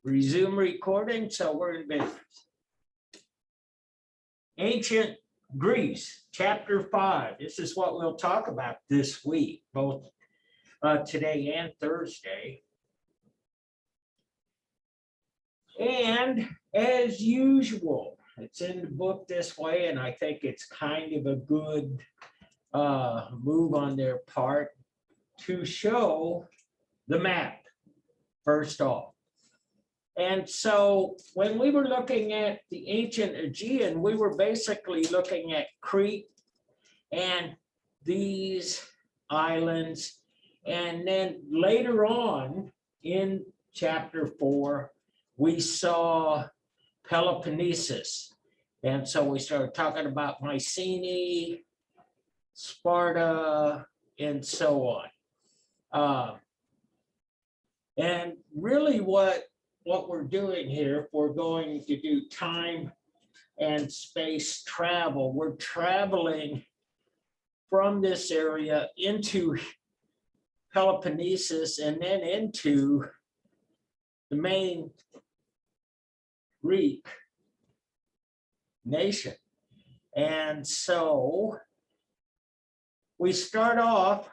Resume recording, so we're in business. Ancient Greece, chapter 5. This is what we'll talk about this week, both today and Thursday. And as usual, it's in the book this way, and I think it's kind of a good move on their part to show the map, first off. And so when we were looking at the ancient Aegean, we were basically looking at Crete and these islands. And then later on in chapter 4, we saw Peloponnesus. And so we started talking about Mycenae, Sparta, and so on. And really what we're doing here, if we're going to do time and space travel, we're traveling from this area into Peloponnesus and then into the main Greek nation. And so we start off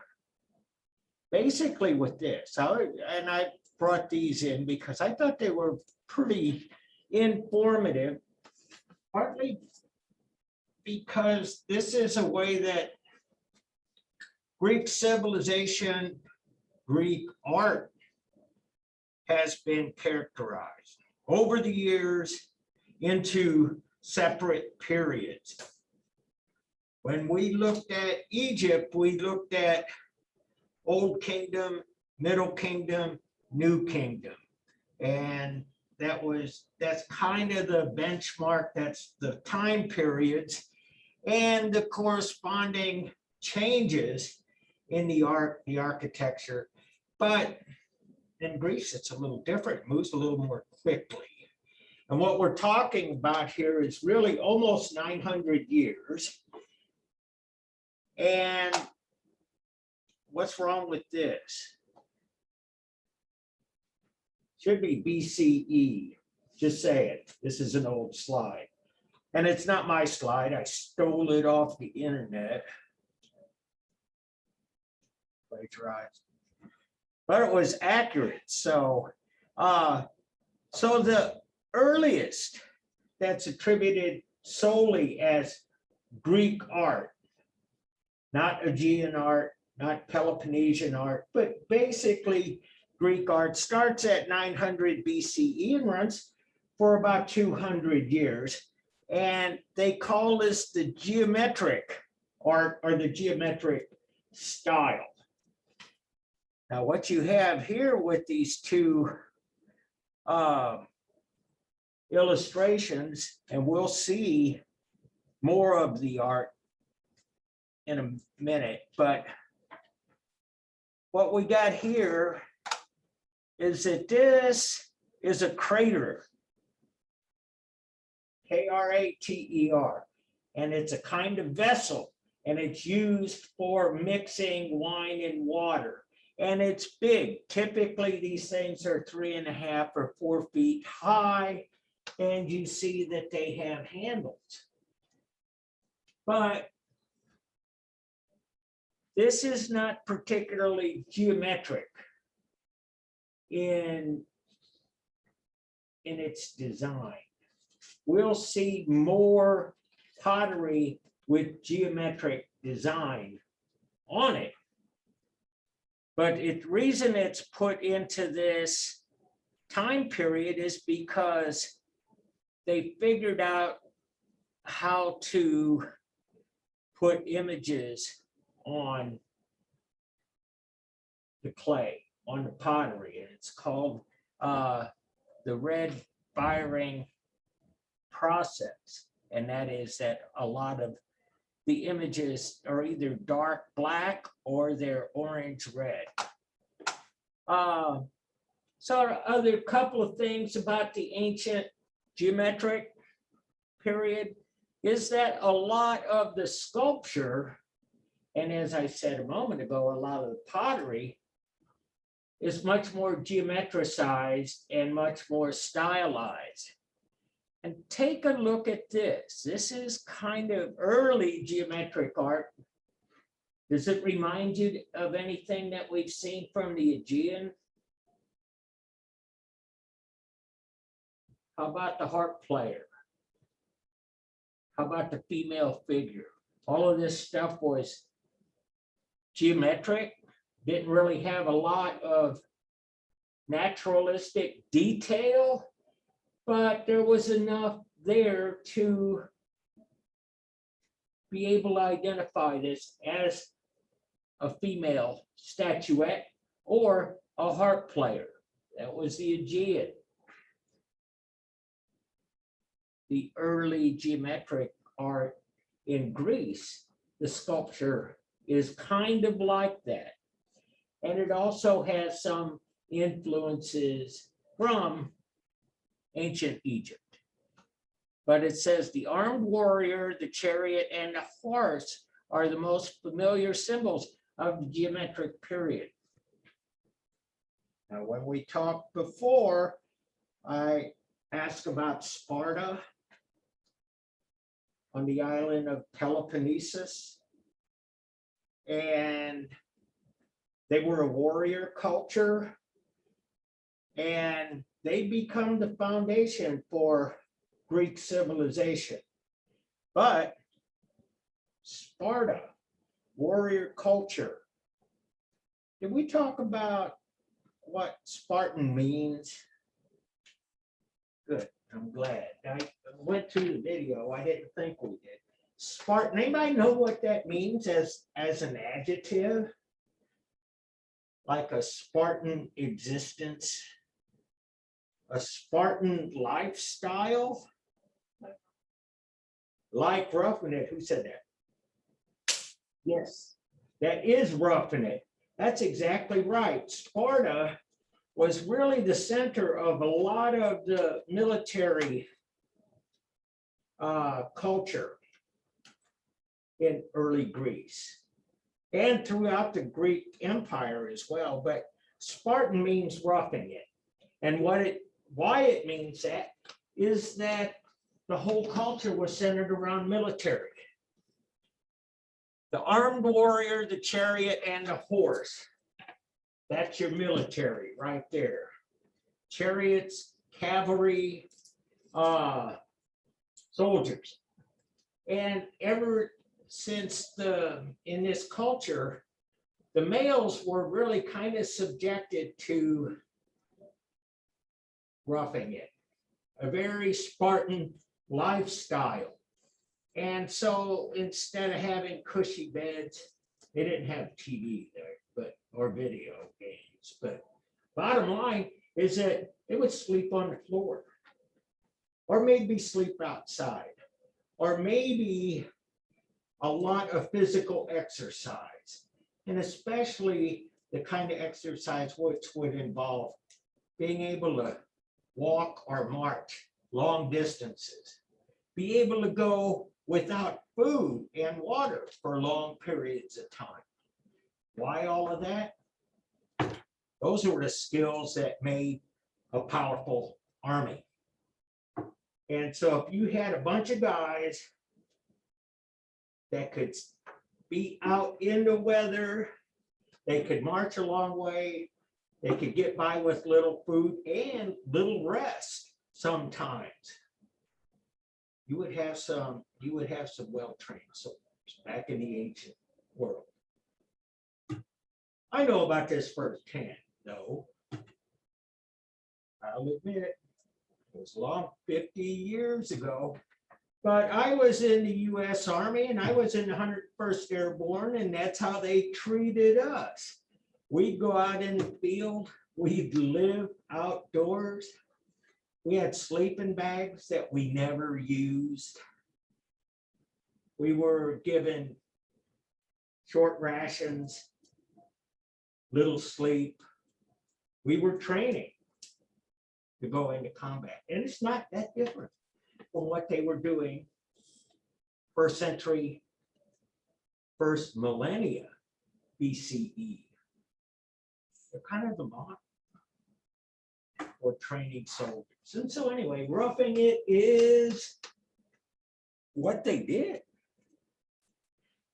basically with this. I brought these in because I thought they were pretty informative, partly because this is a way that Greek civilization, Greek art has been characterized over the years into separate periods. When we looked at Egypt, we looked at Old Kingdom, Middle Kingdom, New Kingdom. And that's kind of the benchmark, that's the time periods and the corresponding changes in the art, the architecture. But in Greece, it's a little different, it moves a little more quickly. And what we're talking about here is really almost 900 years. And what's wrong with this? Should be BCE, just say it. This is an old slide. And it's not my slide, I stole it off the internet. Plagiarized. But it was accurate. So the earliest that's attributed solely as Greek art, not Aegean art, not Peloponnesian art, but basically Greek art, starts at 900 BCE and runs for about 200 years. And they call this the geometric art or the geometric style. Now, what you have here with these two illustrations, and we'll see more of the art in a minute, but what we got here is that this is a crater, K-R-A-T-E-R, and it's a kind of vessel, and it's used for mixing wine and water. And it's big. Typically, these things are 3.5 or 4 feet high, and you see that they have handles. But this is not particularly geometric in its design. We'll see more pottery with geometric design on it. But the reason it's put into this time period is because they figured out how to put images on the clay, on the pottery, and it's called the red firing process. And that is that a lot of the images are either dark black or they're orange red. So other couple of things about the ancient geometric period is that a lot of the sculpture, and as I said a moment ago, a lot of the pottery is much more geometricized and much more stylized. And take a look at this. This is kind of early geometric art. Does it remind you of anything that we've seen from the Aegean? How about the harp player? How about the female figure? All of this stuff was geometric, didn't really have a lot of naturalistic detail, but there was enough there to be able to identify this as a female statuette or a harp player. That was the Aegean. The early geometric art in Greece, the sculpture is kind of like that. And it also has some influences from ancient Egypt. But it says the armed warrior, the chariot, and the horse are the most familiar symbols of the geometric period. Now, when we talked before, I asked about Sparta on the island of Peloponnesus, and they were a warrior culture, and they become the foundation for Greek civilization. But Sparta, warrior culture. Did we talk about what Spartan means? Good, I'm glad. I went through the video, I didn't think we did. Spartan, anybody know what that means as an adjective? Like a Spartan existence, a Spartan lifestyle, like roughing it. Who said that? Yes, that is roughing it. That's exactly right. Sparta was really the center of a lot of the military culture in early Greece and throughout the Greek Empire as well. But Spartan means roughing it. And why it means that is that the whole culture was centered around military. The armed warrior, the chariot, and the horse. That's your military right there. Chariots, cavalry, soldiers. And ever since in this culture, the males were really kind of subjected to roughing it, a very Spartan lifestyle. And so instead of having cushy beds, they didn't have TV there, or video games. But bottom line is that they would sleep on the floor, or maybe sleep outside, or maybe a lot of physical exercise, and especially the kind of exercise which would involve being able to walk or march long distances, be able to go without food and water for long periods of time. Why all of that? Those were the skills that made a powerful army. And so if you had a bunch of guys that could be out in the weather, they could march a long way, they could get by with little food and little rest sometimes. You would have some well-trained soldiers back in the ancient world. I know about this firsthand, though. I'll admit it was long 50 years ago. But I was in the US Army and I was in the 101st Airborne, and that's how they treated us. We'd go out in the field, we'd live outdoors. We had sleeping bags that we never used. We were given short rations, little sleep. We were training to go into combat. And it's not that different from what they were doing first century, first millennia BCE. They're kind of the model for training soldiers. And so anyway, roughing it is what they did.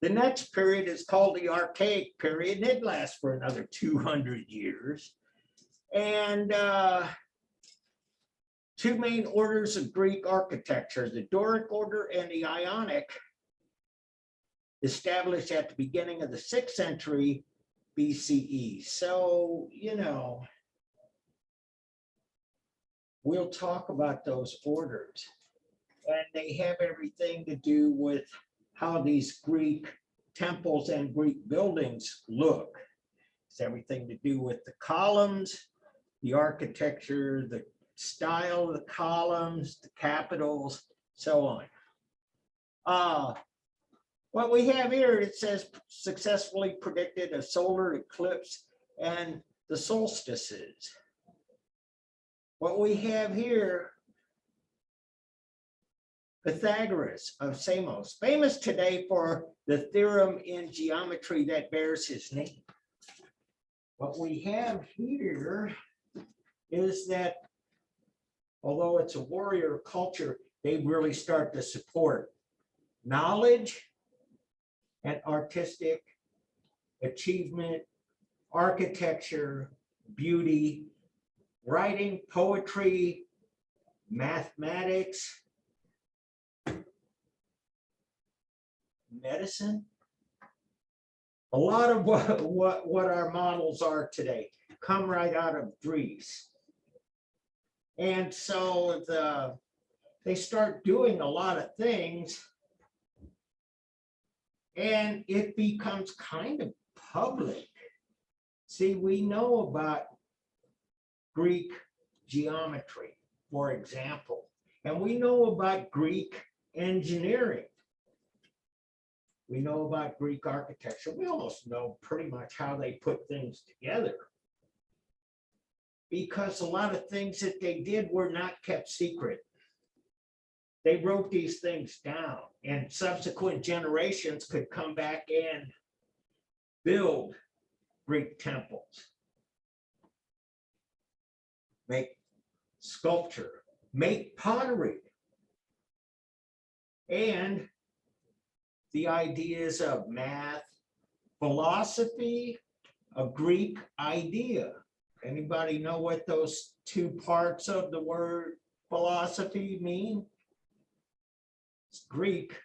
The next period is called the Archaic period, and it lasts for another 200 years. And two main orders of Greek architecture, the Doric order and the Ionic, established at the beginning of the 6th century BCE. So, you know, we'll talk about those orders. And they have everything to do with how these Greek temples and Greek buildings look. It's everything to do with the columns, the architecture, the style of the columns, the capitals, so on. What we have here, it says successfully predicted a solar eclipse and the solstices. What we have here, Pythagoras of Samos, famous today for the theorem in geometry that bears his name. What we have here is that although it's a warrior culture, they really start to support knowledge and artistic achievement, architecture, beauty, writing, poetry, mathematics, medicine. A lot of what our models are today come right out of Greece. And so they start doing a lot of things, and it becomes kind of public. See, we know about Greek geometry, for example, and we know about Greek engineering. We know about Greek architecture. We almost know pretty much how they put things together, because a lot of things that they did were not kept secret. They wrote these things down, and subsequent generations could come back and build Greek temples, make sculpture, make pottery, and the ideas of math, philosophy, a Greek idea. Anybody know what those two parts of the word philosophy mean? It's Greek.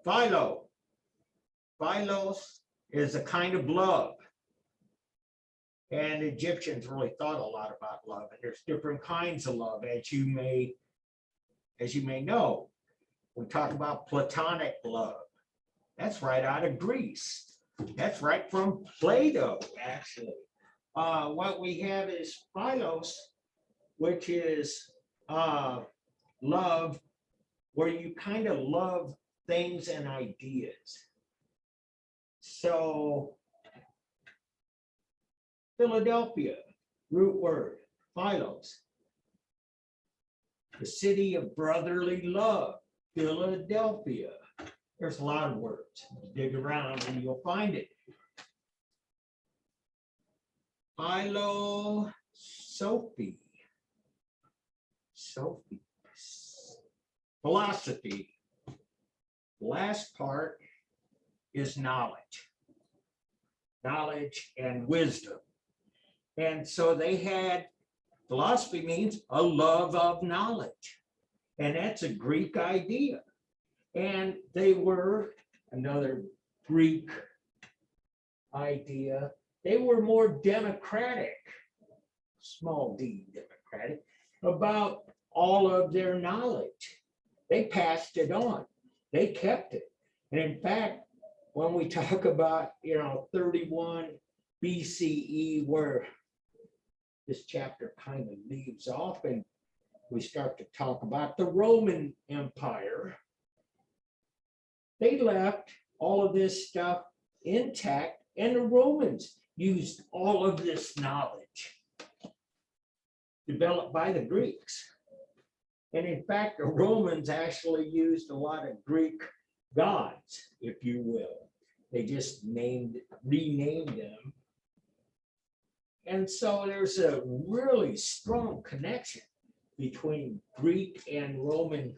Philo. Philos is a kind of love. And Egyptians really thought a lot about love. And there's different kinds of love, as you may know. We talk about platonic love. That's right out of Greece. That's right from Plato, actually. What we have is philos, which is love, where you kind of love things and ideas. So, Philadelphia, root word, philos. The city of brotherly love, Philadelphia. There's a lot of words. Dig around and you'll find it. Philosophy. Philosophy. The last part is knowledge. Knowledge and wisdom. And so they had, philosophy means a love of knowledge. And that's a Greek idea. And they were, another Greek idea, they were more democratic, small d democratic, about all of their knowledge. They passed it on. They kept it. And in fact, when we talk about, 31 BCE, where this chapter kind of leaves off, and we start to talk about the Roman Empire, they left all of this stuff intact, and the Romans used all of this knowledge developed by the Greeks. And in fact, the Romans actually used a lot of Greek gods, if you will. They just renamed them. And so there's a really strong connection between Greek and Roman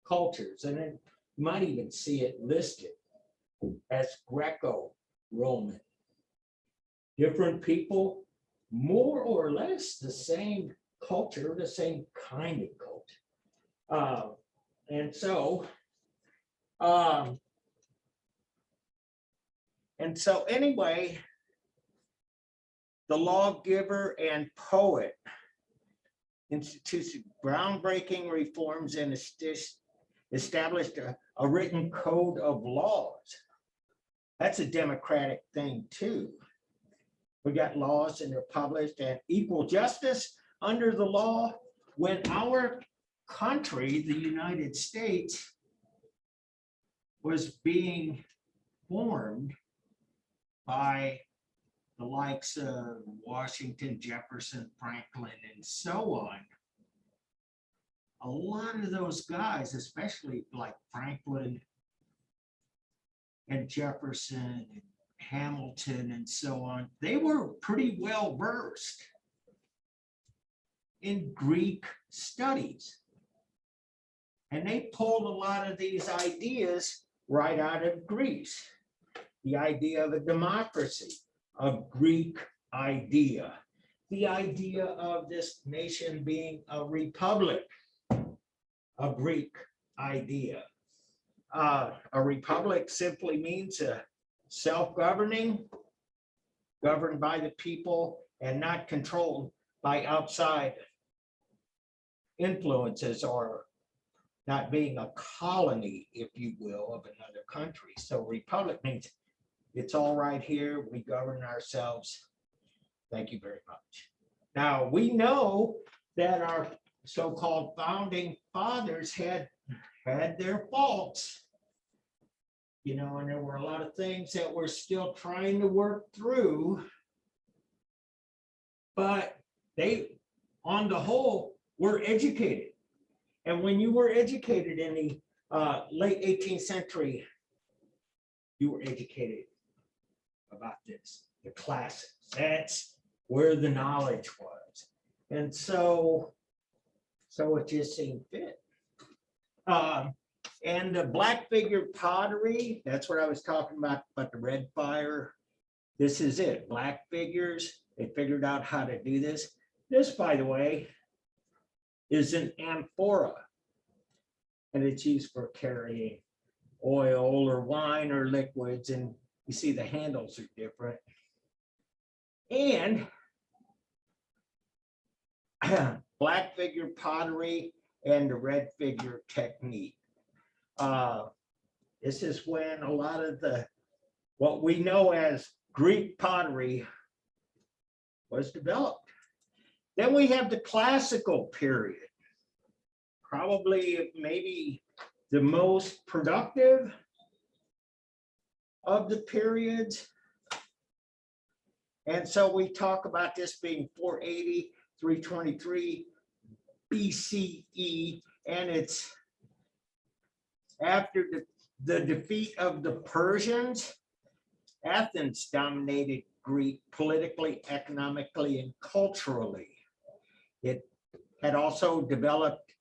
cultures. And then you might even see it listed as Greco-Roman. Different people, more or less the same culture, the same kind of culture. And so anyway, the lawgiver and poet instituted groundbreaking reforms and established a written code of laws. That's a democratic thing too. We got laws and they're published, and equal justice under the law. When our country, the United States, was being formed by the likes of Washington, Jefferson, Franklin, and so on, a lot of those guys, especially like Franklin and Jefferson and Hamilton and so on, they were pretty well versed in Greek studies. And they pulled a lot of these ideas right out of Greece. The idea of a democracy, a Greek idea. The idea of this nation being a republic, a Greek idea. A republic simply means a self-governing, governed by the people and not controlled by outside influences, or not being a colony, if you will, of another country. So republic means it's all right here, we govern ourselves. Thank you very much. Now, we know that our so-called founding fathers had their faults, you know, and there were a lot of things that we're still trying to work through, but they, on the whole, were educated. And when you were educated in the late 18th century, you were educated about this, the classics. That's where the knowledge was. And so it just seemed fit. And the black figure pottery, that's what I was talking about the red fire. This is it, black figures. They figured out how to do this. This, by the way, is an amphora, and it's used for carrying oil or wine or liquids, and you see the handles are different. And black figure pottery and the red figure technique. This is when a lot of what we know as Greek pottery was developed. Then we have the classical period, probably maybe the most productive of the periods. And so we talk about this being 480, 323 BCE, and it's after the defeat of the Persians. Athens dominated Greek politically, economically, and culturally. It had also developed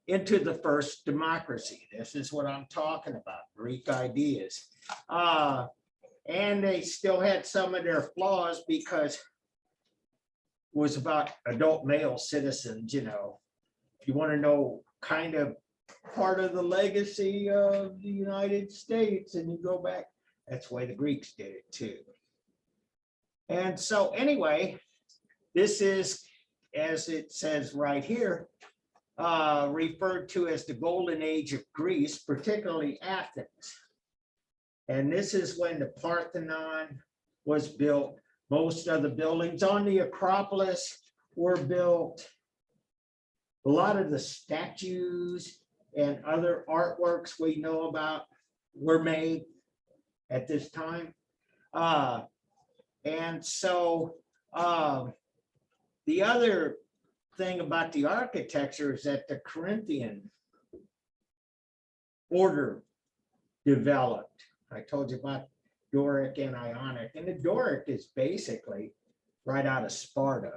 into the first democracy. This is what I'm talking about, Greek ideas. And they still had some of their flaws because it was about adult male citizens, you know. If you want to know kind of part of the legacy of the United States and you go back, that's the way the Greeks did it too. And so anyway, this is, as it says right here, referred to as the golden age of Greece, particularly Athens. And this is when the Parthenon was built. Most of the buildings on the Acropolis were built. A lot of the statues and other artworks we know about were made at this time. And so the other thing about the architecture is that the Corinthian order developed. I told you about Doric and Ionic. And the Doric is basically right out of Sparta.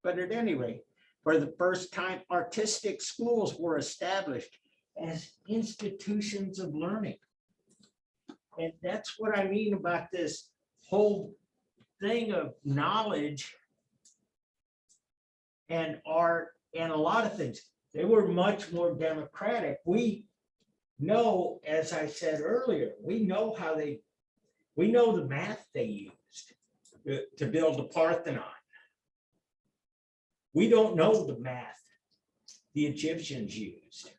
But at any rate, for the first time, artistic schools were established as institutions of learning. And that's what I mean about this whole thing of knowledge and art and a lot of things. They were much more democratic. We know, as I said earlier, we know the math they used to build the Parthenon. We don't know the math the Egyptians used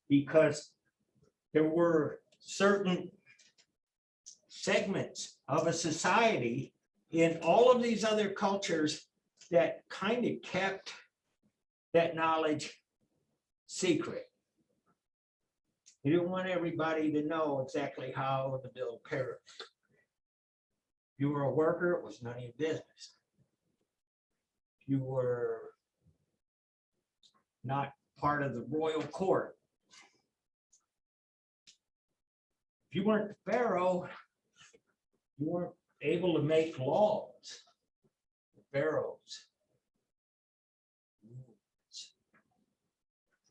because there were certain segments of a society in all of these other cultures that kind of kept that knowledge secret. You didn't want everybody to know exactly how to build pyramids. If you were a worker, it was none of your business. If you were not part of the royal court, if you weren't the pharaoh, you weren't able to make laws. The pharaohs.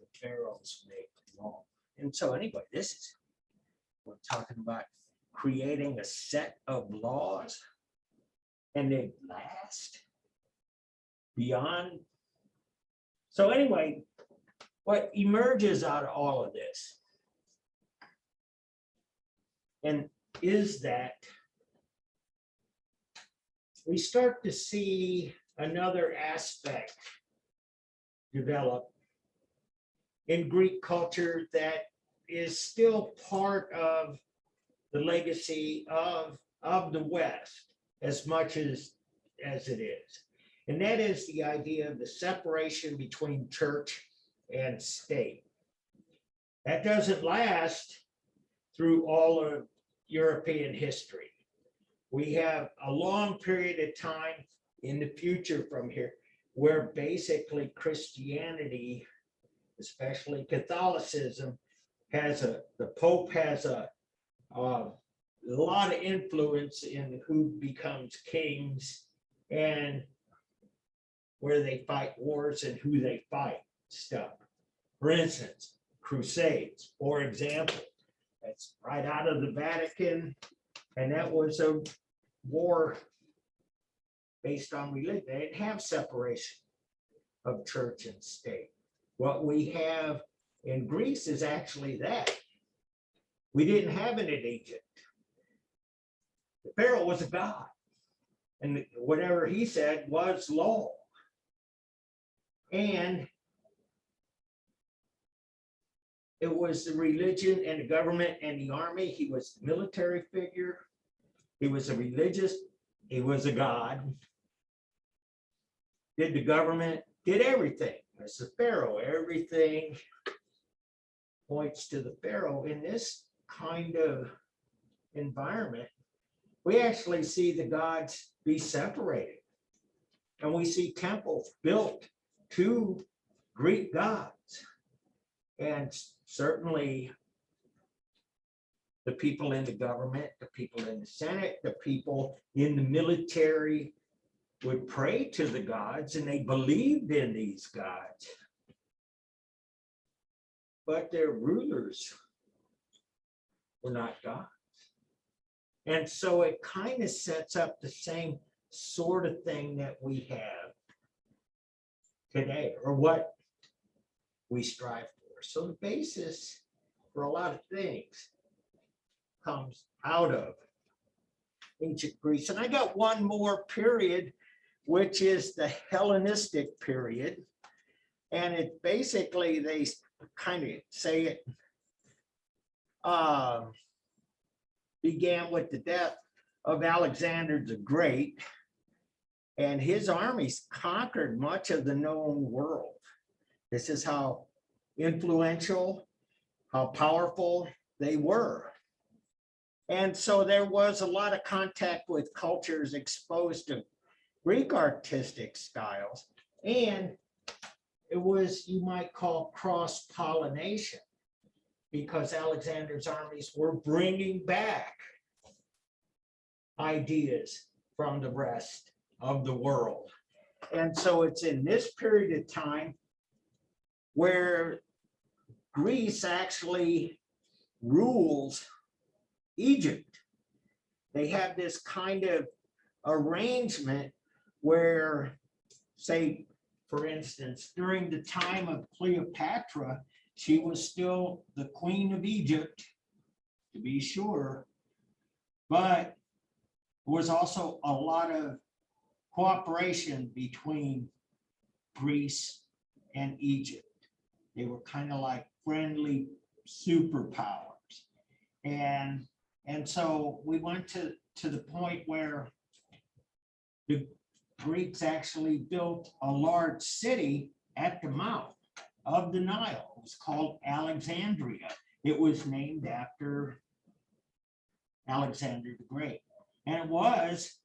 The pharaohs make law. And so anyway, we're talking about creating a set of laws and they last beyond. So anyway, what emerges out of all of this and is that we start to see another aspect develop in Greek culture that is still part of the legacy of the West as much as it is. And that is the idea of the separation between church and state. That doesn't last through all of European history. We have a long period of time in the future from here where basically Christianity, especially Catholicism, the Pope has a lot of influence in who becomes kings and where they fight wars and who they fight stuff. For instance, Crusades, for example, that's right out of the Vatican, and that was a war based on religion. They didn't have separation of church and state. What we have in Greece is actually that. We didn't have it in Egypt. The Pharaoh was a god, and whatever he said was law. And it was the religion and the government and the army. He was the military figure. He was a religious. He was a god. Did the government, did everything. That's the Pharaoh. Everything points to the Pharaoh. In this kind of environment, we actually see the gods be separated. And we see temples built to Greek gods. And certainly the people in the government, the people in the Senate, the people in the military would pray to the gods and they believed in these gods. But their rulers were not gods. And so it kind of sets up the same sort of thing that we have today, or what we strive for. So the basis for a lot of things comes out of ancient Greece. And I got one more period, which is the Hellenistic period. And it basically, they kind of say it began with the death of Alexander the Great, and his armies conquered much of the known world. This is how influential, how powerful they were. And so there was a lot of contact with cultures exposed to Greek artistic styles, and it was, you might call, cross-pollination, because Alexander's armies were bringing back ideas from the rest of the world. And so it's in this period of time where Greece actually rules Egypt. They have this kind of arrangement where, say, for instance, during the time of Cleopatra, she was still the queen of Egypt, to be sure, but there was also a lot of cooperation between Greece and Egypt. They were kind of like friendly superpowers. And so we went to the point where the Greeks actually built a large city at the mouth of the Nile. It was called Alexandria. It was named after Alexander the Great. And it was,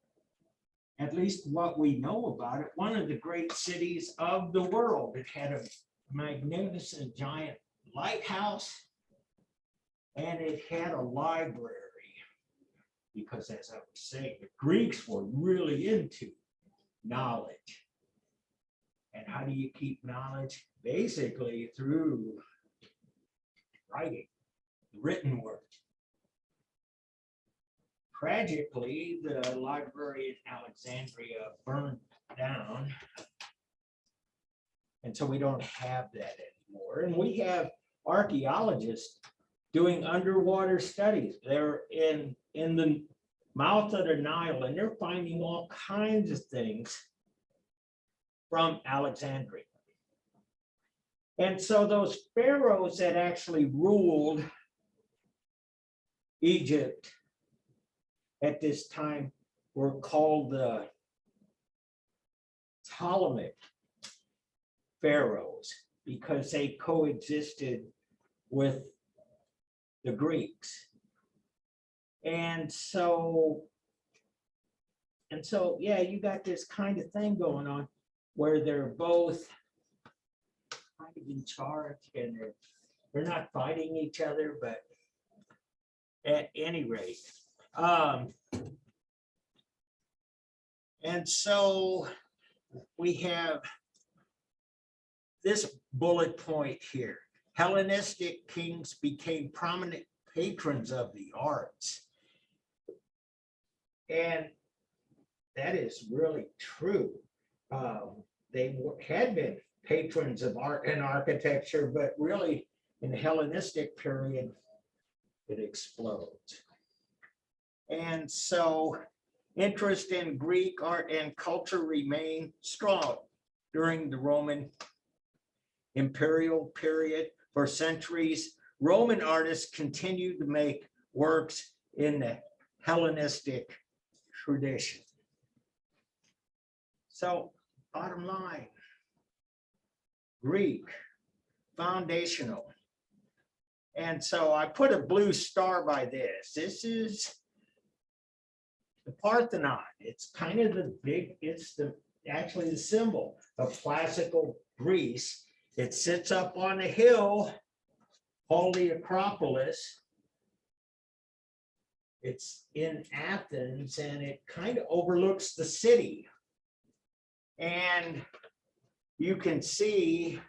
at least what we know about it, one of the great cities of the world. It had a magnificent giant lighthouse, and it had a library, because as I was saying, the Greeks were really into knowledge. And how do you keep knowledge? Basically through writing, written word. Tragically, the library in Alexandria burned down. And so we don't have that anymore. And we have archaeologists doing underwater studies. They're in the mouth of the Nile, and they're finding all kinds of things from Alexandria. And so those pharaohs that actually ruled Egypt at this time were called the Ptolemaic pharaohs, because they coexisted with the Greeks. And so, yeah, you got this kind of thing going on where they're both kind of in charge, and they're not fighting each other, but at any rate. And so we have this bullet point here. Hellenistic kings became prominent patrons of the arts. And that is really true. They had been patrons of art and architecture, but really in the Hellenistic period, it explodes. And so interest in Greek art and culture remained strong during the Roman imperial period. For centuries, Roman artists continued to make works in the Hellenistic tradition. So, bottom line, Greek, foundational. And so I put a blue star by this. This is the Parthenon. It's kind of actually the symbol of classical Greece. It sits up on a hill called the Acropolis. It's in Athens, and it kind of overlooks the city. And you can see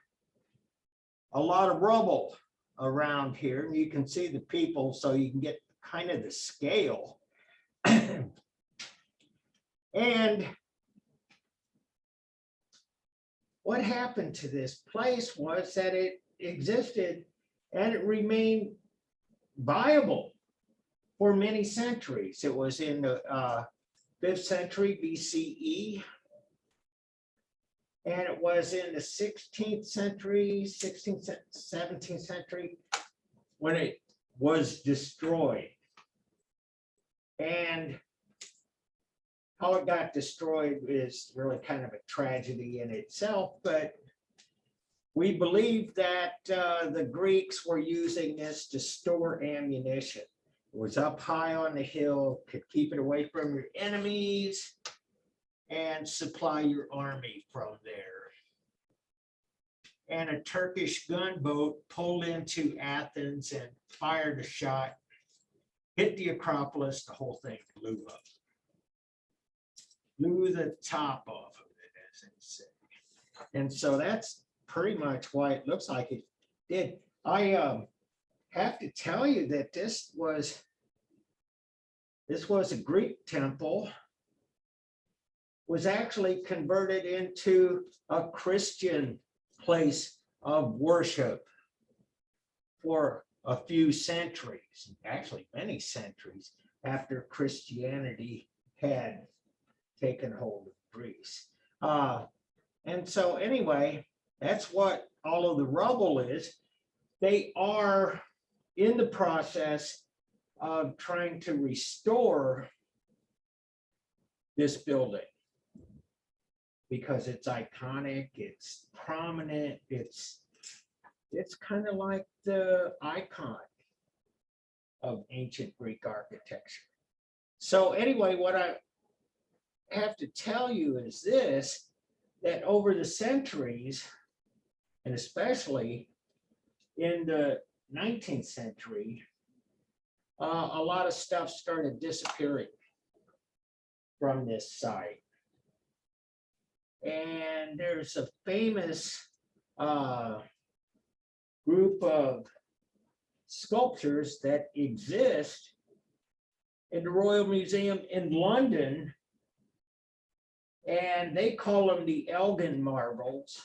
a lot of rubble around here, and you can see the people, so you can get kind of the scale. And what happened to this place was that it existed and it remained viable for many centuries. It was in the 5th century BCE, and it was in the 16th century, 16th, 17th century when it was destroyed. And how it got destroyed is really kind of a tragedy in itself, but we believe that the Greeks were using this to store ammunition. It was up high on the hill, could keep it away from your enemies and supply your army from there. And a Turkish gunboat pulled into Athens and fired a shot, hit the Acropolis, the whole thing blew up. blew the top off of it, as they say. And so that's pretty much why it looks like it did. I have to tell you that this was a Greek temple, was actually converted into a Christian place of worship for a few centuries, actually many centuries after Christianity had taken hold of Greece. And so anyway, that's what all of the rubble is. They are in the process of trying to restore this building because it's iconic, it's prominent, it's kind of like the icon of ancient Greek architecture. So anyway, what I have to tell you is this, that over the centuries, and especially in the 19th century, a lot of stuff started disappearing from this site. And there's a famous group of sculptures that exist in the Royal Museum in London, and they call them the Elgin marbles.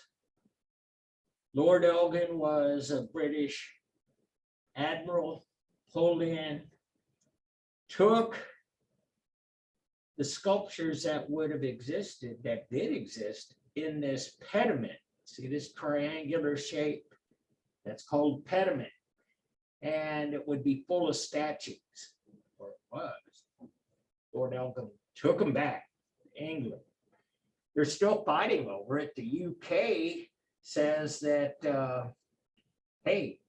Lord Elgin was a British admiral. Napoleon took the sculptures that would have existed, that did exist in this pediment. See this triangular shape? That's called pediment. And it would be full of statues, or it was. Lord Elgin took them back to England. They're still fighting over it. The UK says that, hey,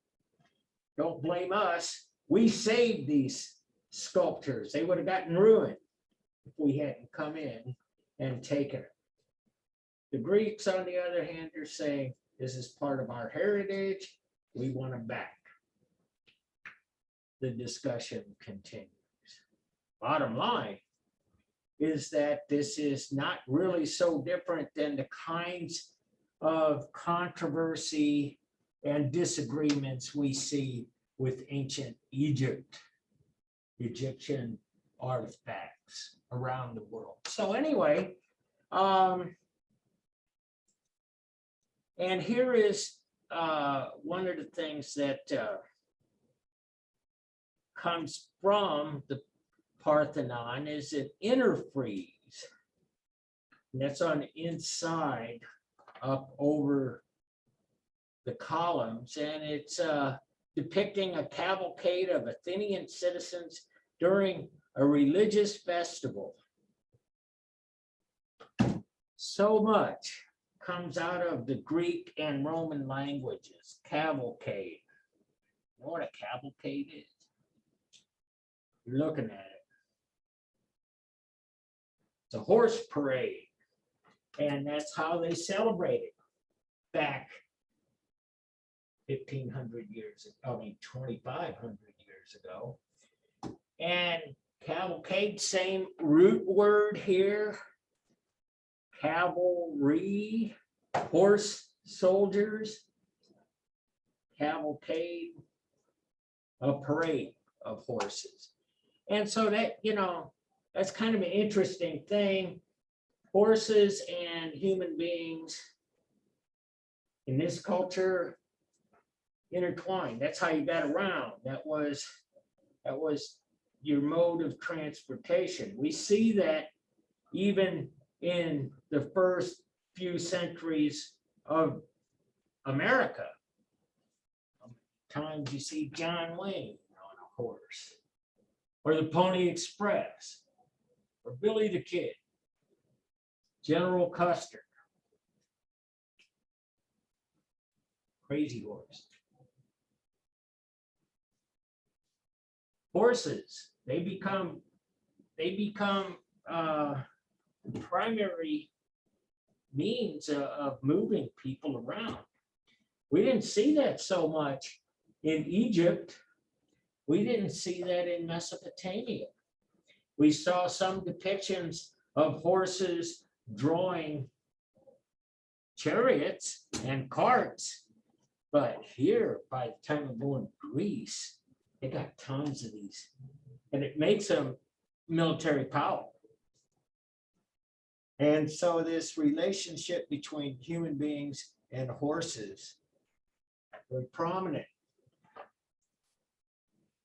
don't blame us. We saved these sculptures. They would have gotten ruined if we hadn't come in and taken it. The Greeks, on the other hand, are saying this is part of our heritage. We want them back. The discussion continues. Bottom line is that this is not really so different than the kinds of controversy and disagreements we see with ancient Egypt, Egyptian artifacts around the world. So anyway, and here is one of the things that comes from the Parthenon is an inner frieze. And that's on the inside up over the columns, and it's depicting a cavalcade of Athenian citizens during a religious festival. So much comes out of the Greek and Roman languages. Cavalcade. You know what a cavalcade is? You're looking at it. It's a horse parade. And that's how they celebrated back 1,500 years, 2,500 years ago. And cavalcade, same root word here. Cavalry, horse soldiers, cavalcade, a parade of horses. And so that, that's kind of an interesting thing. Horses and human beings in this culture intertwined. That's how you got around. That was your mode of transportation. We see that even in the first few centuries of America. Sometimes you see John Wayne on a horse, or the Pony Express, or Billy the Kid, General Custer, Crazy Horse. Horses, they become primary means of moving people around. We didn't see that so much in Egypt. We didn't see that in Mesopotamia. We saw some depictions of horses drawing chariots and carts. But here, by the time of going to Greece, they got tons of these. And it makes them military power. And so this relationship between human beings and horses, very prominent.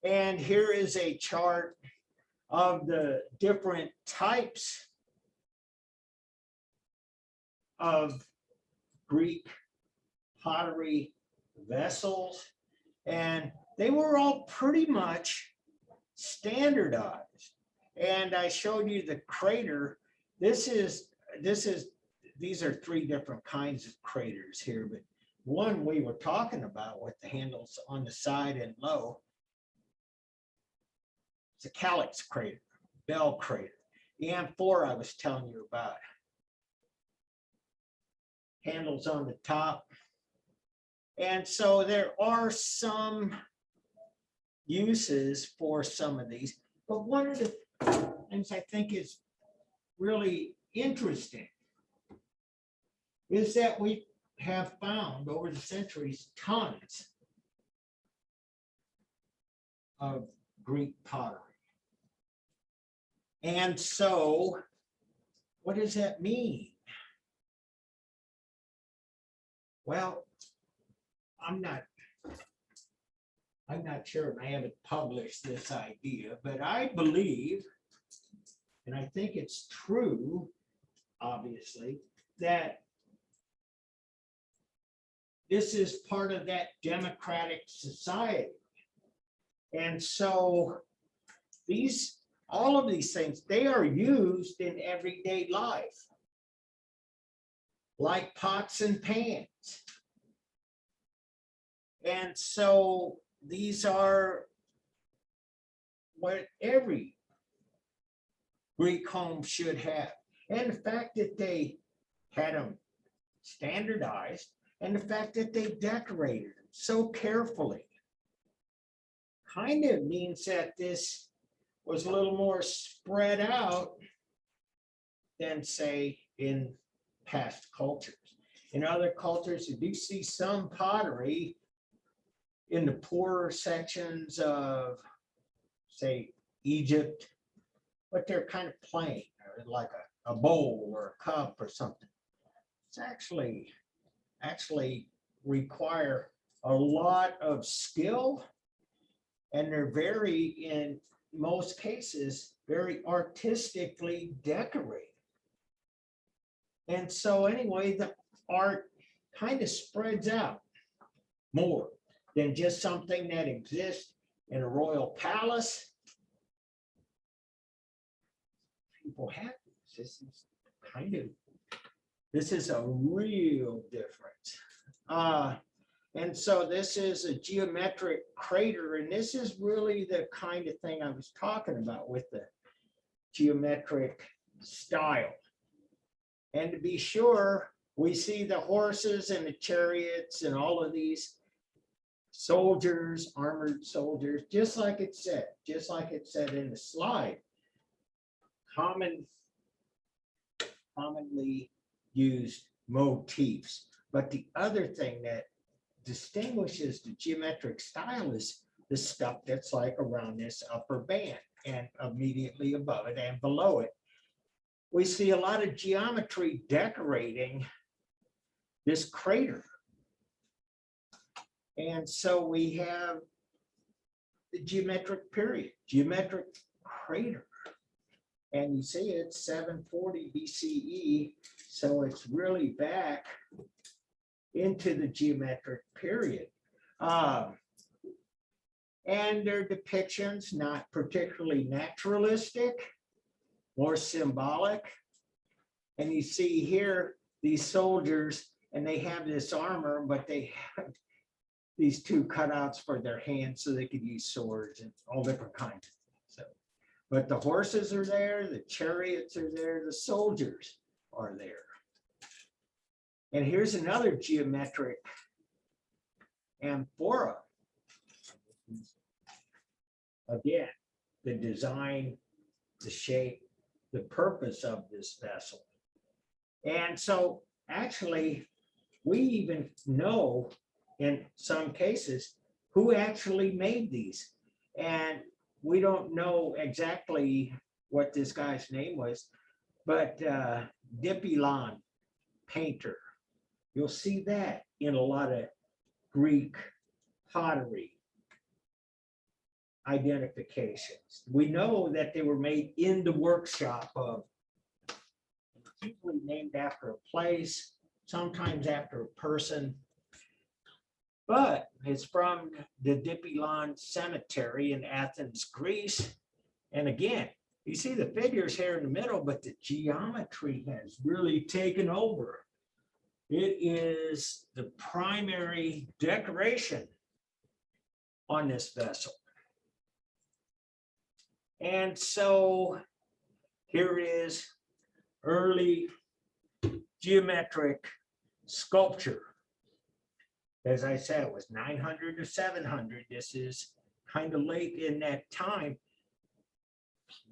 And here is a chart of the different types of Greek pottery vessels, and they were all pretty much standardized. And I showed you the crater. These are three different kinds of craters here, but one we were talking about with the handles on the side and low, it's a calyx crater, bell crater. The amphora I was telling you about, handles on the top. And so there are some uses for some of these, but one of the things I think is really interesting is that we have found over the centuries tons of Greek pottery. And so what does that mean? Well, I'm not sure, and I haven't published this idea, but I believe, and I think it's true, obviously, that this is part of that democratic society. And so all of these things, they are used in everyday life, like pots and pans. And so these are what every Greek home should have. And the fact that they had them standardized, and the fact that they decorated them so carefully kind of means that this was a little more spread out than, say, in past cultures. In other cultures, you do see some pottery in the poorer sections of, say, Egypt, but they're kind of plain, or like a bowl or a cup or something. It's actually require a lot of skill, and they're in most cases, very artistically decorated. And so anyway, the art kind of spreads out more than just something that exists in a royal palace. People have this. This is a real difference. And so this is a geometric crater, and this is really the kind of thing I was talking about with the geometric style. And to be sure, we see the horses and the chariots and all of these soldiers, armored soldiers, just like it said in the slide, commonly used motifs. But the other thing that distinguishes the geometric style is the stuff that's like around this upper band and immediately above it and below it. We see a lot of geometry decorating this crater. And so we have the geometric period, geometric crater. And you see it's 740 BCE, so it's really back into the geometric period. And their depictions, not particularly naturalistic, more symbolic. And you see here these soldiers, and they have this armor, but they have these two cutouts for their hands so they could use swords and all different kinds of things. So, but the horses are there, the chariots are there, the soldiers are there. And here's another geometric amphora. Again, the design, the shape, the purpose of this vessel. And so actually, we even know in some cases who actually made these. And we don't know exactly what this guy's name was, but Dipylon painter. You'll see that in a lot of Greek pottery identifications. We know that they were made in the workshop of, usually named after a place, sometimes after a person, but it's from the Dipylon Cemetery in Athens, Greece. And again, you see the figures here in the middle, but the geometry has really taken over. It is the primary decoration on this vessel. And so here is early geometric sculpture. As I said, it was 900 to 700. This is kind of late in that time.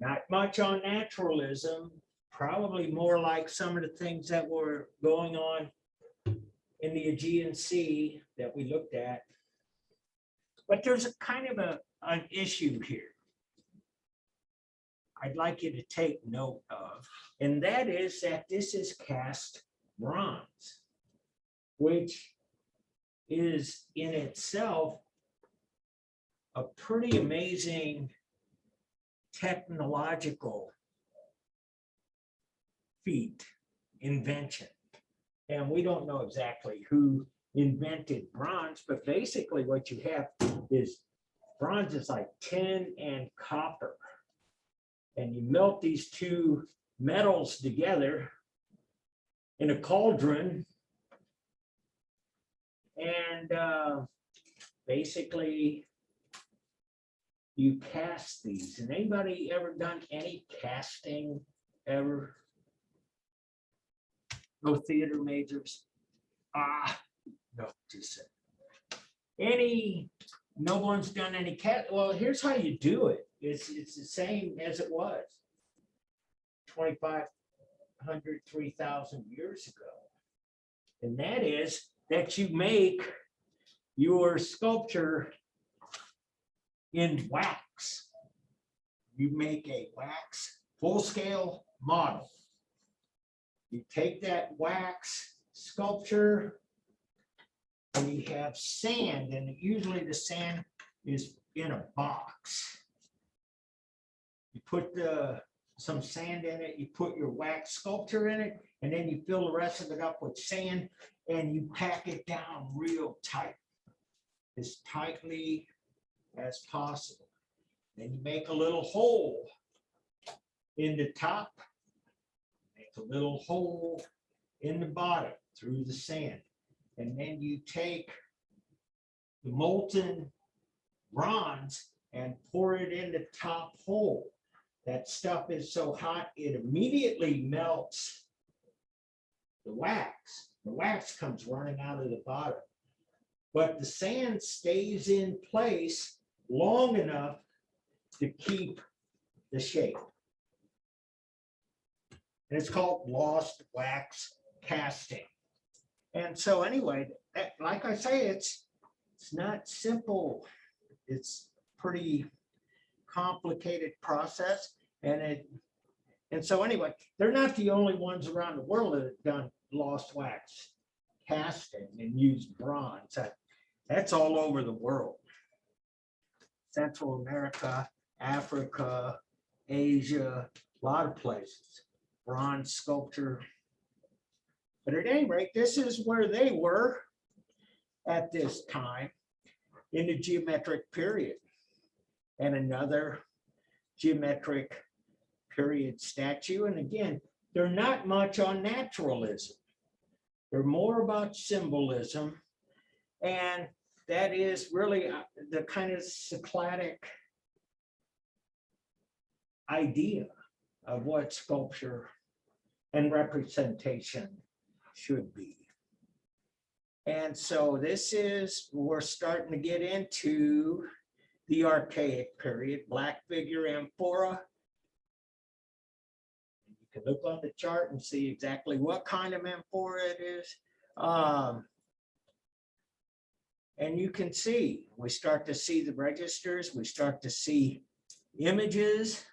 Not much on naturalism, probably more like some of the things that were going on in the Aegean Sea that we looked at. But there's a kind of an issue here I'd like you to take note of, and that is that this is cast bronze, which is in itself a pretty amazing technological feat, invention. And we don't know exactly who invented bronze, but basically what you have is bronze is like tin and copper. And you melt these two metals together in a cauldron, and basically you cast these. And anybody ever done any casting ever? No theater majors? No, just no one's done any cast. Well, here's how you do it. It's the same as it was 2,500, 3,000 years ago. And that is that you make your sculpture in wax. You make a wax full-scale model. You take that wax sculpture and you have sand, and usually the sand is in a box. You put some sand in it, you put your wax sculpture in it, and then you fill the rest of it up with sand, and you pack it down real tight, as tightly as possible. Then you make a little hole in the top, make a little hole in the bottom through the sand. And then you take the molten bronze and pour it in the top hole. That stuff is so hot, it immediately melts the wax. The wax comes running out of the bottom. But the sand stays in place long enough to keep the shape. And it's called lost wax casting. And so anyway, like I say, it's not simple. It's pretty complicated process. And so anyway, they're not the only ones around the world that have done lost wax casting and used bronze. That's all over the world. Central America, Africa, Asia, a lot of places. Bronze sculpture. But at any rate, this is where they were at this time in the geometric period. And another geometric period statue. And again, they're not much on naturalism. They're more about symbolism. And that is really the kind of Cycladic idea of what sculpture and representation should be. And so we're starting to get into the archaic period, black figure amphora. can look on the chart and see exactly what kind of amphora it is. And you can see, we start to see the registers, we start to see images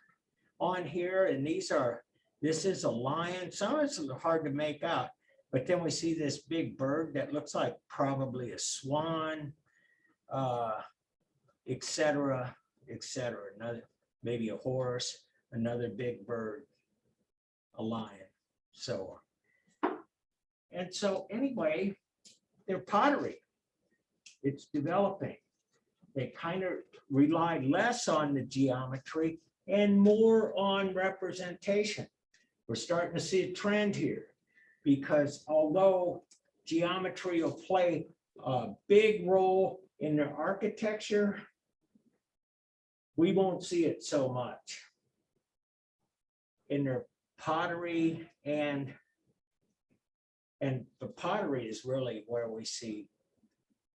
on here, and this is a lion. Some of it's hard to make out, but then we see this big bird that looks like probably a swan, et cetera, another, maybe a horse, another big bird, a lion, so on. And so anyway, their pottery, it's developing. They kind of rely less on the geometry and more on representation. We're starting to see a trend here, because although geometry will play a big role in their architecture, we won't see it so much in their pottery, and the pottery is really where we see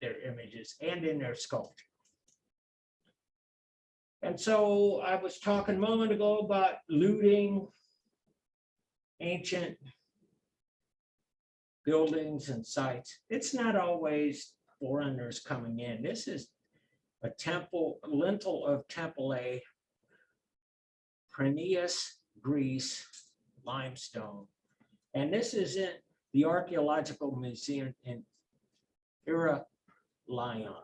their images, and in their sculpture. And so I was talking a moment ago about looting ancient buildings and sites. It's not always foreigners coming in. This is a temple, lintel of Temple A, Praeneus, Greece, limestone. And this is in the Archaeological Museum in Lion,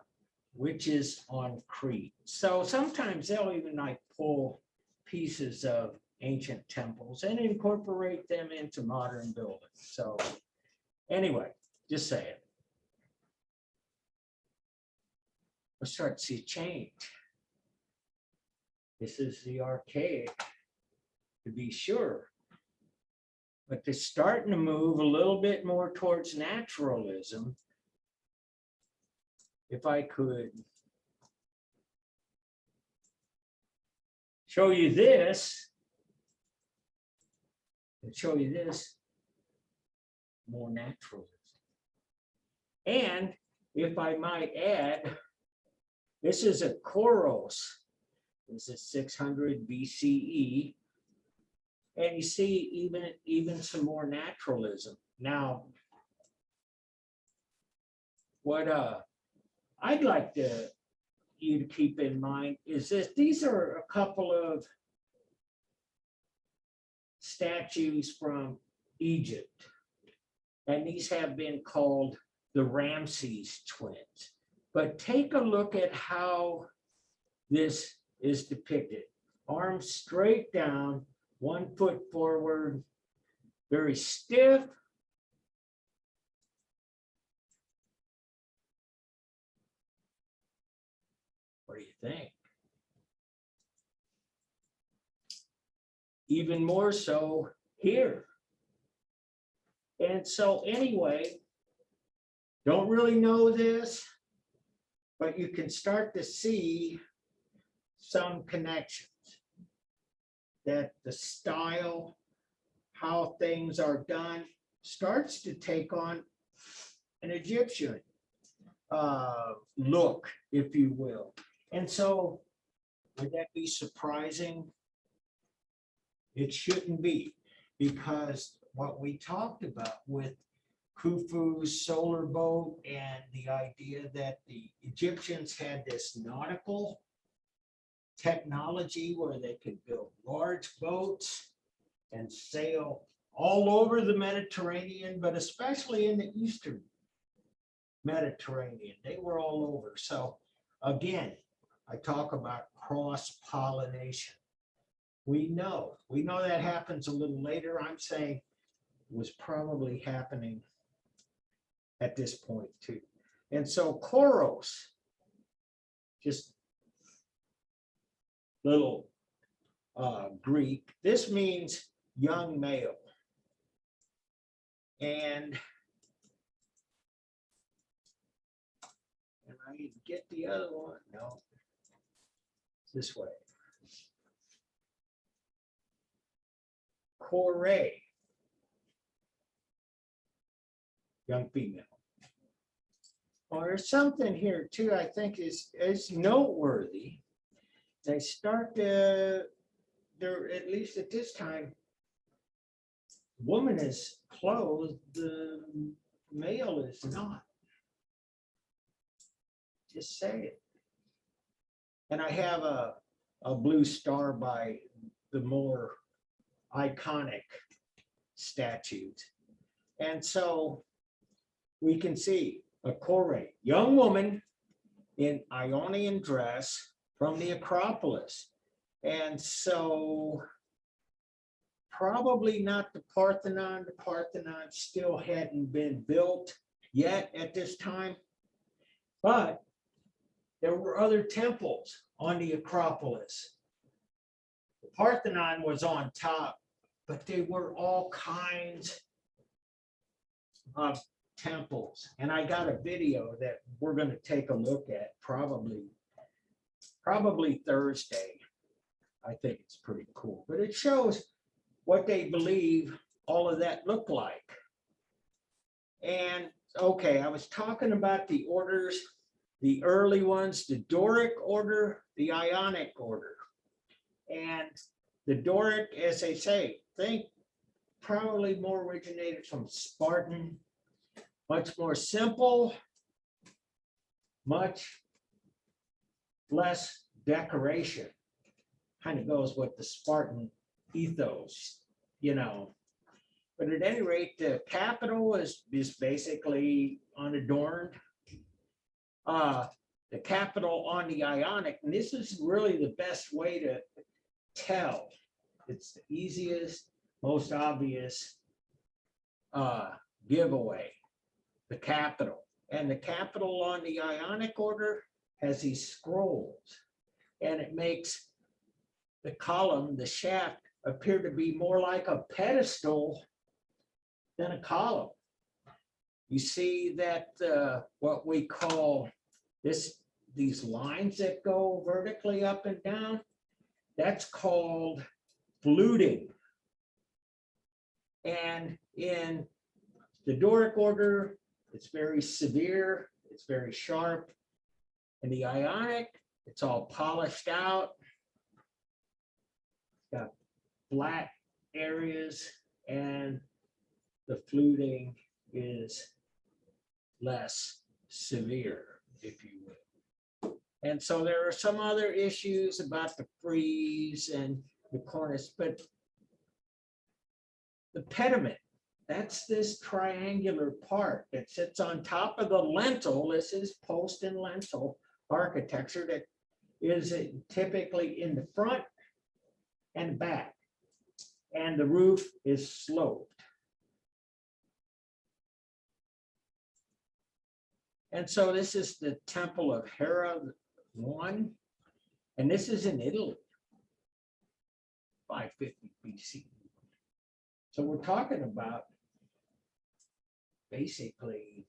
which is on Crete. So sometimes they'll even like pull pieces of ancient temples and incorporate them into modern buildings. So anyway, just saying. We'll start to see change. This is the archaic, to be sure, but they're starting to move a little bit more towards naturalism. If I could show you this, and show you this, more naturalism. And if I might add, this is a Koros. This is 600 BCE. And you see even some more naturalism. Now, what I'd like you to keep in mind is this. These are a couple of statues from Egypt, and these have been called the Ramses twins. But take a look at how this is depicted. Arms straight down, 1 foot forward, very stiff. What do you think? Even more so here. And so anyway, don't really know this, but you can start to see some connections, that the style, how things are done, starts to take on an Egyptian look, if you will. And so, would that be surprising? It shouldn't be, because what we talked about with Khufu's solar boat and the idea that the Egyptians had this nautical technology where they could build large boats and sail all over the Mediterranean, but especially in the Eastern Mediterranean. They were all over. So again, I talk about cross-pollination. We know that happens a little later. I'm saying it was probably happening at this point too. And so Koros, just little Greek, this means young male. And I get the other one? No, it's this way. Kore, young female. Well, there's something here too I think is noteworthy. They start to, they're at least at this time, woman is clothed, the male is not. Just say it. And I have a blue star by the more iconic statues. And so we can see a Kore, young woman in Ionian dress from the Acropolis. And so probably not the Parthenon. The Parthenon still hadn't been built yet at this time. But there were other temples on the Acropolis. The Parthenon was on top, but they were all kinds of temples. And I got a video that we're going to take a look at probably Thursday. I think it's pretty cool, but it shows what they believe all of that looked like. And okay, I was talking about the orders, the early ones, the Doric order, the Ionic order. And the Doric, as they say, think probably more originated from Spartan, much more simple, much less decoration. Kind of goes with the Spartan ethos, you know. But at any rate, the capital is basically unadorned. The capital on the Ionic, and this is really the best way to tell. It's the easiest, most obvious giveaway, the capital. And the capital on the Ionic order has these scrolls, and it makes the column, the shaft, appear to be more like a pedestal than a column. You see that what we call these lines that go vertically up and down, that's called fluting. And in the Doric order, it's very severe, it's very sharp. In the Ionic, it's all polished out, got flat areas, and the fluting is less severe, if you will. And so there are some other issues about the frieze and the cornice, but the pediment, that's this triangular part that sits on top of the lintel. This is post and lintel architecture that is typically in the front and back, and the roof is sloped. And so this is the Temple of Hera I, and this is in Italy, 550 BC. So we're talking about basically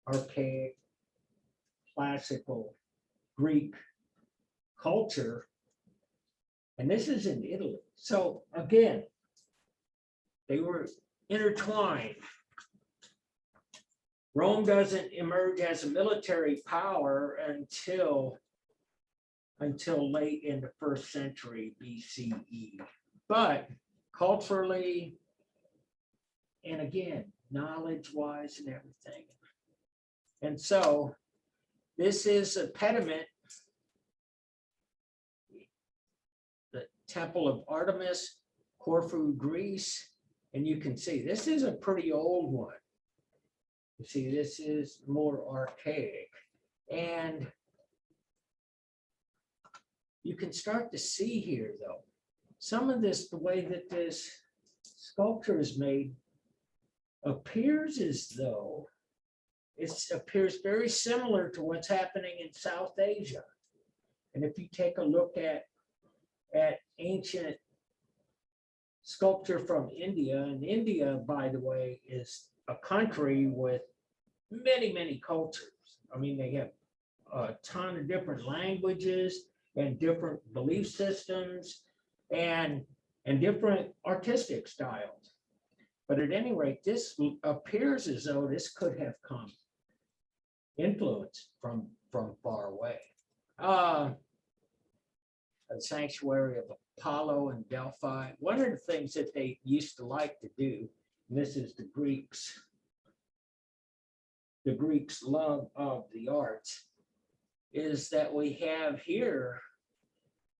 archaic, classical Greek culture, and this is in Italy. So again, they were intertwined. Rome doesn't emerge as a military power until late in the 1st century BCE. But culturally, and again, knowledge-wise and everything. And so this is a pediment, the Temple of Artemis, Corfu, Greece. And you can see this is a pretty old one. You see, this is more archaic. And you can start to see here, though, some of this, the way that this sculpture is made, appears as though it appears very similar to what's happening in South Asia. And if you take a look at ancient sculpture from India, and India, by the way, is a country with many, many cultures. I mean, they have a ton of different languages and different belief systems and different artistic styles. But at any rate, this appears as though this could have come influenced from far away. A sanctuary of Apollo and Delphi. One of the things that they used to like to do, and this is the Greeks' love of the arts, is that we have here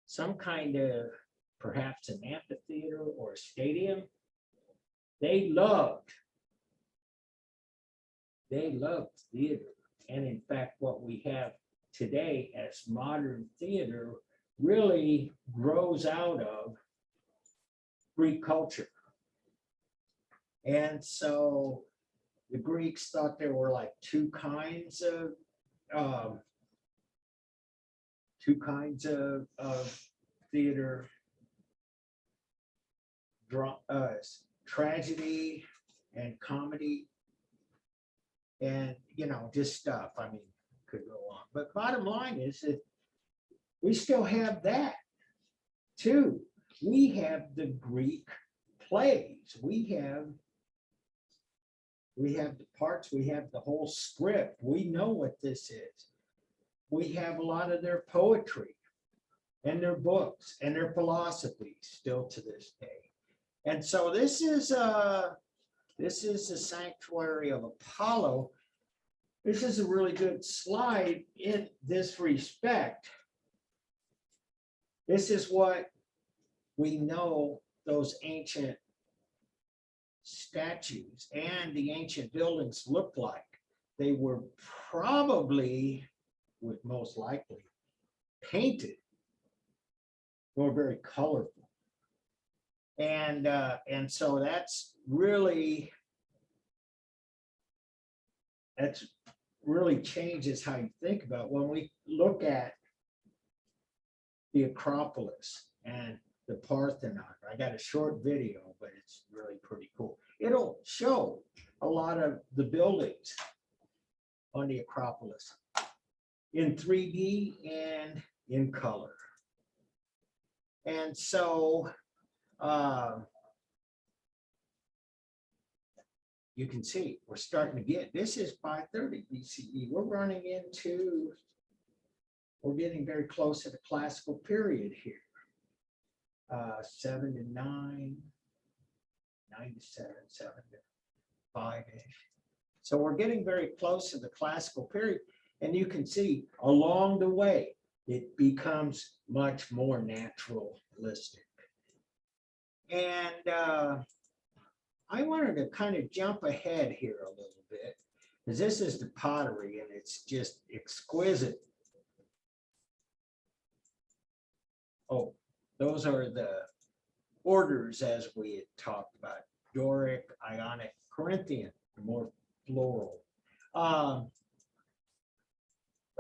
some kind of perhaps an amphitheater or a stadium. They loved theater. And in fact, what we have today as modern theater really grows out of Greek culture. And so the Greeks thought there were like two kinds of theater, tragedy and comedy, and just stuff. I mean, could go on, but bottom line is that we still have that too. We have the Greek plays. We have the parts. We have the whole script. We know what this is. We have a lot of their poetry and their books and their philosophy still to this day. And so this is the sanctuary of Apollo. This is a really good slide in this respect. This is what we know those ancient statues and the ancient buildings looked like. They were probably, with most likely, painted. They were very colorful. And so that's really changes how you think about when we look at the Acropolis and the Parthenon. I got a short video, but it's really pretty cool. It'll show a lot of the buildings on the Acropolis in 3D and in color. And so you can see we're starting to get, this is 530 BCE. We're getting very close to the classical period here. 7 to 9, 9 to 7, 7 to 5-ish. So we're getting very close to the classical period. And you can see along the way, it becomes much more naturalistic. And I wanted to kind of jump ahead here a little bit, because this is the pottery and it's just exquisite. Oh, those are the orders as we had talked about: Doric, Ionic, Corinthian, more floral. But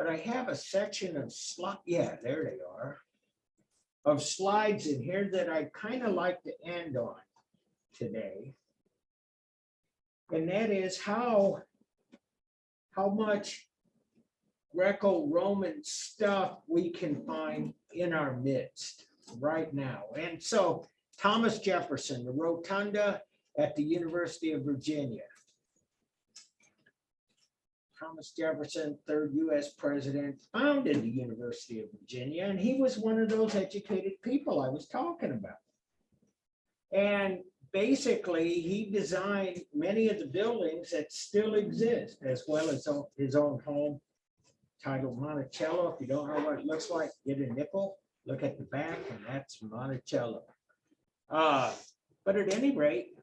I have a section of there they are, of slides in here that I kind of like to end on today. And that is how much Greco-Roman stuff we can find in our midst right now. And so Thomas Jefferson, the rotunda at the University of Virginia. Thomas Jefferson, third US president, founded the University of Virginia, and he was one of those educated people I was talking about. And basically, he designed many of the buildings that still exist, as well as his own home titled Monticello. If you don't know what it looks like, get a nickel, look at the back, and that's Monticello. But at any rate,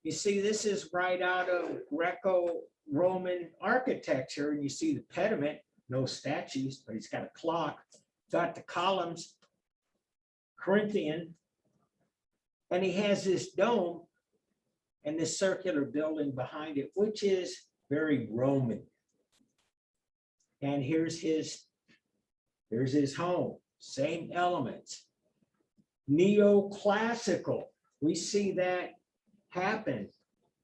you see, this is right out of Greco-Roman architecture, and you see the pediment, no statues, but he's got a clock, got the columns, Corinthian, and he has this dome and this circular building behind it, which is very Roman. And here's his home, same elements. Neoclassical, we see that happen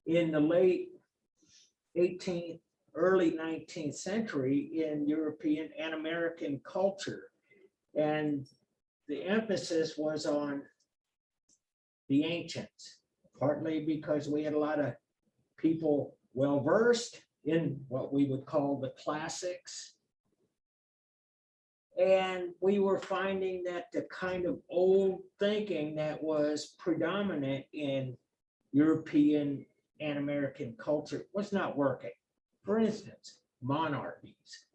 in the late 18th, early 19th century in European and American culture. And the emphasis was on the ancients, partly because we had a lot of people well-versed in what we would call the classics. And we were finding that the kind of old thinking that was predominant in European and American culture was not working. For instance, monarchies,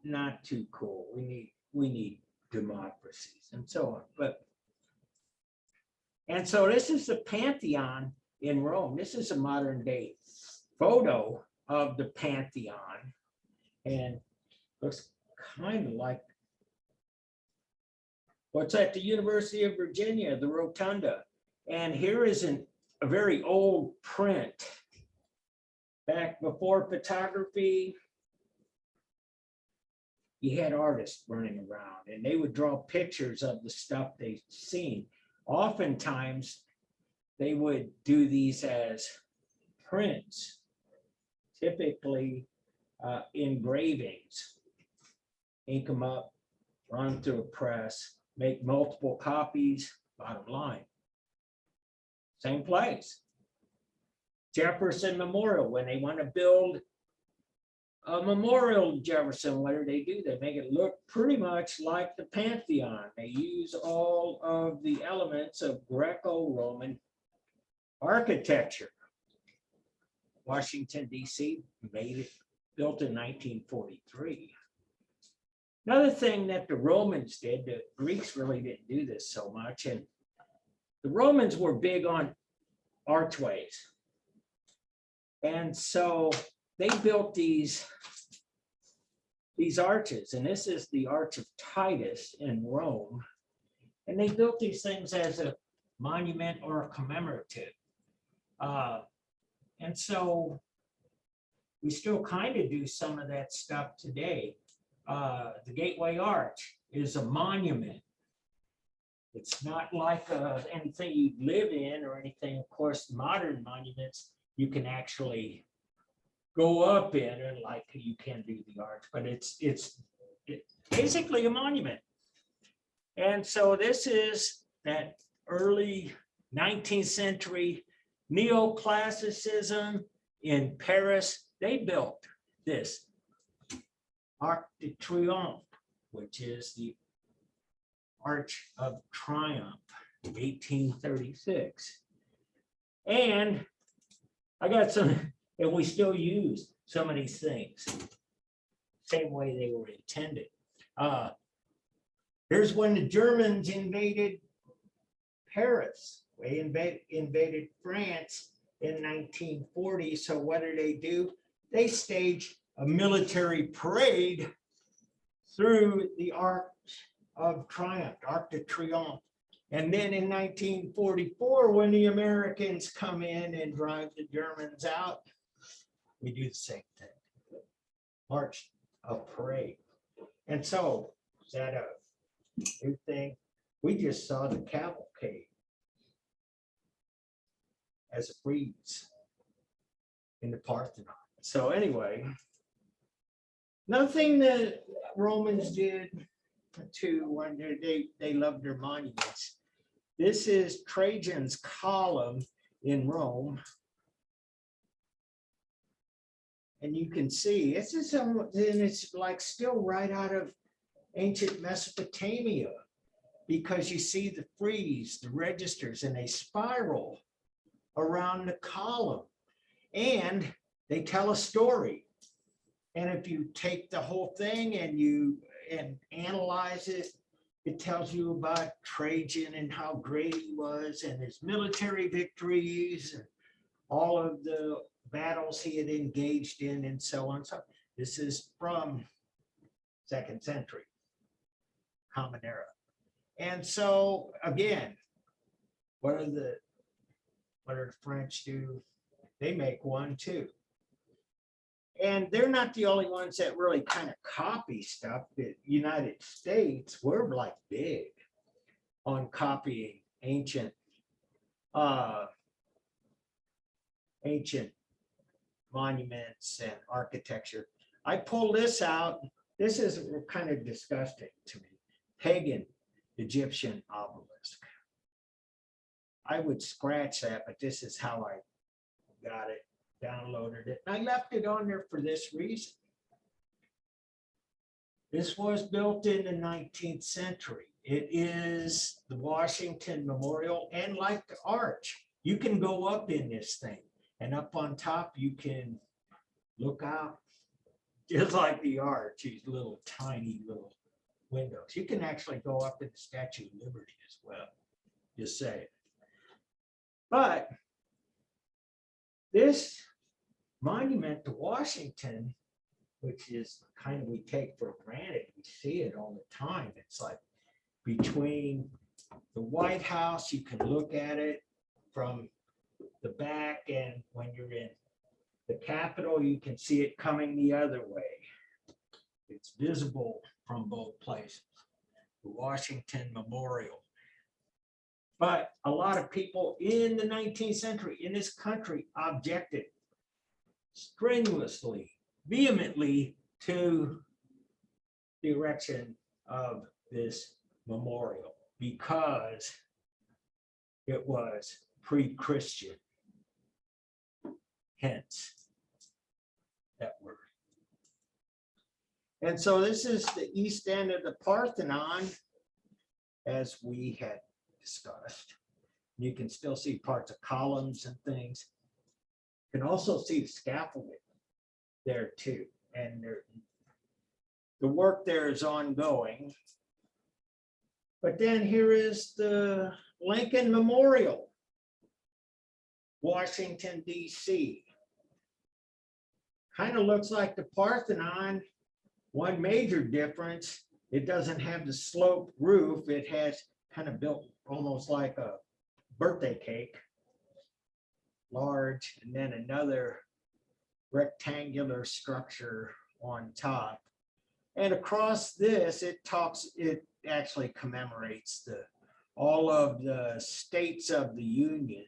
not too cool. We need democracies and so on. And so this is the Pantheon in Rome. This is a modern day photo of the Pantheon, and looks kind of like what's at the University of Virginia, the Rotunda. And here is a very old print back before photography. You had artists running around and they would draw pictures of the stuff they'd seen. Oftentimes, they would do these as prints, typically engravings, ink them up, run them through a press, make multiple copies, bottom line. Same place. Jefferson Memorial, when they want to build a memorial to Jefferson, what do? They make it look pretty much like the Pantheon. They use all of the elements of Greco-Roman architecture. Washington, D.C. built in 1943. Another thing that the Romans did, the Greeks really didn't do this so much, and the Romans were big on archways. And so they built these arches, and this is the Arch of Titus in Rome. And they built these things as a monument or a commemorative. And so we still kind of do some of that stuff today. The Gateway Arch is a monument. It's not like anything you live in or anything. Of course, modern monuments, you can actually go up in and like you can do the arch, but it's basically a monument. And so this is that early 19th century neoclassicism in Paris. They built this Arc de Triomphe, which is the Arch of Triumph, 1836. And I got some, and we still use some of these things, same way they were intended. Here's when the Germans invaded Paris. They invaded France in 1940. So what do? They staged a military parade through the Arc of Triumph, Arc de Triomphe. And then in 1944, when the Americans come in and drive the Germans out, we do the same thing. March of parade. And so, is that a new thing? We just saw the cavalcade as a breeze in the Parthenon. So anyway, another thing that Romans did too, when they loved their monuments. This is Trajan's column in Rome. And you can see this is and it's like still right out of ancient Mesopotamia, because you see the frieze, the registers, and they spiral around the column and they tell a story. And if you take the whole thing and analyze it, it tells you about Trajan and how great he was and his military victories and all of the battles he had engaged in and so on. So this is from 2nd century, Common Era. And so again, what do the French do? They make one too. And they're not the only ones that really kind of copy stuff. The United States, we're like big on copying ancient monuments and architecture. I pulled this out. This is kind of disgusting to me. Pagan Egyptian obelisk. I would scratch that, but this is how I got it, downloaded it. I left it on there for this reason. This was built in the 19th century. It is the Washington Memorial, and like the arch, you can go up in this thing, and up on top you can look out, just like the arch, these little tiny little windows. You can actually go up in the Statue of Liberty as well, just say. But this monument to Washington, which is kind of we take for granted, we see it all the time. It's like between the White House, you can look at it from the back, and when you're in the Capitol, you can see it coming the other way. It's visible from both places, the Washington Memorial. But a lot of people in the 19th century in this country objected strenuously, vehemently to the erection of this memorial because it was pre-Christian. Hence that word. And so this is the east end of the Parthenon, as we had discussed. You can still see parts of columns and things. You can also see the scaffolding there too. And the work there is ongoing. But then here is the Lincoln Memorial, Washington, D.C. Kind of looks like the Parthenon. One major difference, it doesn't have the sloped roof. It has kind of built almost like a birthday cake, large, and then another rectangular structure on top. And across this, it actually commemorates all of the states of the Union.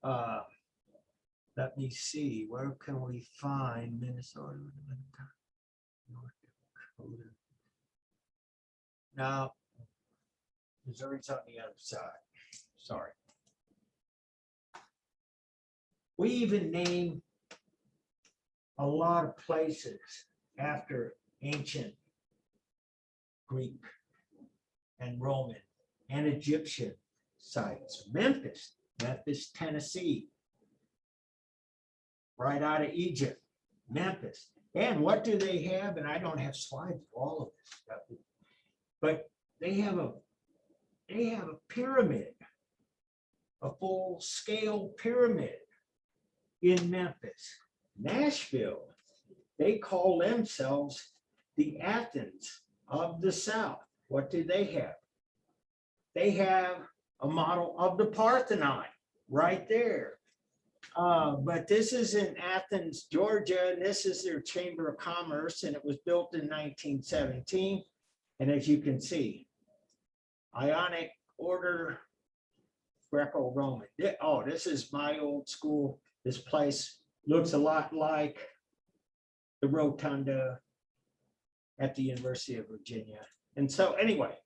Let me see, where can we find Minnesota? North Dakota. Now, Missouri's on the other side. Sorry. We even name a lot of places after ancient Greek and Roman and Egyptian sites. Memphis, Tennessee, right out of Egypt, Memphis. And what do they have? And I don't have slides for all of this stuff, but they have a pyramid, a full-scale pyramid in Memphis. Nashville, they call themselves the Athens of the South. What do they have? They have a model of the Parthenon right there. But this is in Athens, Georgia, and this is their Chamber of Commerce, and it was built in 1917. And as you can see, Ionic order, Greco-Roman. Oh, this is my old school. This place looks a lot like the Rotunda at the University of Virginia. And so anyway,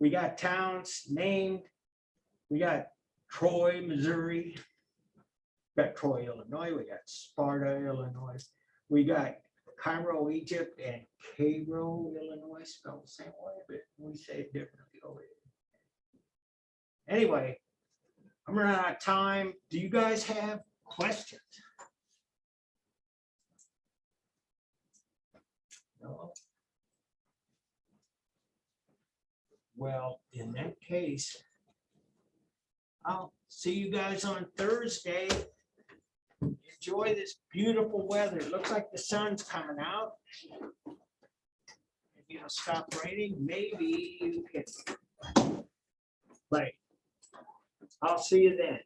we got towns named. We got Troy, Missouri. We got Troy, Illinois. We got Sparta, Illinois. We got Cairo, Egypt, and Cairo, Illinois, spelled the same way, but we say it differently over here. Anyway, I'm running out of time. Do you guys have questions? No? Well, in that case, I'll see you guys on Thursday. Enjoy this beautiful weather. It looks like the sun's coming out. If it'll stop raining, maybe you can play. I'll see you then.